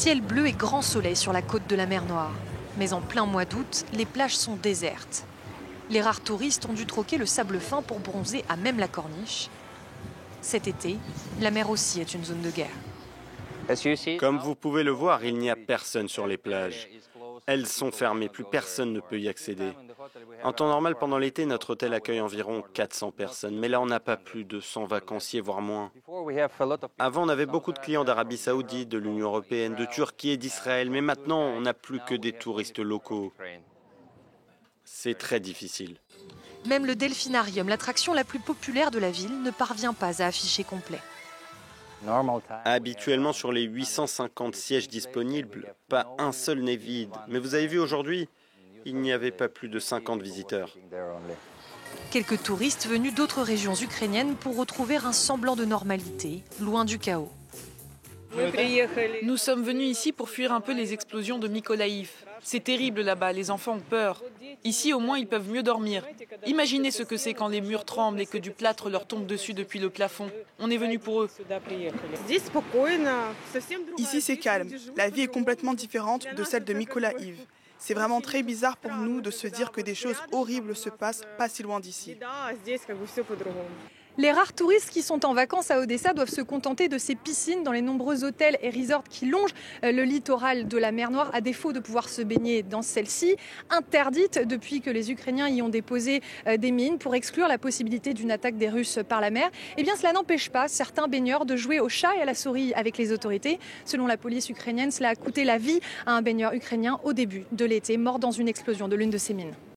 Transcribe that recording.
Ciel bleu et grand soleil sur la côte de la mer Noire. Mais en plein mois d'août, les plages sont désertes. Les rares touristes ont dû troquer le sable fin pour bronzer à même la corniche. Cet été, la mer aussi est une zone de guerre. Comme vous pouvez le voir, il n'y a personne sur les plages. Elles sont fermées, plus personne ne peut y accéder. En temps normal, pendant l'été, notre hôtel accueille environ 400 personnes. Mais là, on n'a pas plus de 100 vacanciers, voire moins. Avant, on avait beaucoup de clients d'Arabie Saoudite, de l'Union européenne, de Turquie et d'Israël. Mais maintenant, on n'a plus que des touristes locaux. C'est très difficile. Même le delphinarium, l'attraction la plus populaire de la ville, ne parvient pas à afficher complet. Habituellement, sur les 850 sièges disponibles, pas un seul n'est vide. Mais vous avez vu aujourd'hui, il n'y avait pas plus de 50 visiteurs. Quelques touristes venus d'autres régions ukrainiennes pour retrouver un semblant de normalité, loin du chaos. Nous sommes venus ici pour fuir un peu les explosions de Mykolaïv. C'est terrible là-bas, les enfants ont peur. Ici, au moins, ils peuvent mieux dormir. Imaginez ce que c'est quand les murs tremblent et que du plâtre leur tombe dessus depuis le plafond. On est venu pour eux. Ici, c'est calme. La vie est complètement différente de celle de Mykolaïv. C'est vraiment très bizarre pour nous de se dire que des choses horribles se passent pas si loin d'ici. Les rares touristes qui sont en vacances à Odessa doivent se contenter de ces piscines dans les nombreux hôtels et resorts qui longent le littoral de la mer Noire, à défaut de pouvoir se baigner dans celle-ci, interdite depuis que les Ukrainiens y ont déposé des mines pour exclure la possibilité d'une attaque des Russes par la mer. Eh bien, cela n'empêche pas certains baigneurs de jouer au chat et à la souris avec les autorités. Selon la police ukrainienne, cela a coûté la vie à un baigneur ukrainien au début de l'été, mort dans une explosion de l'une de ces mines.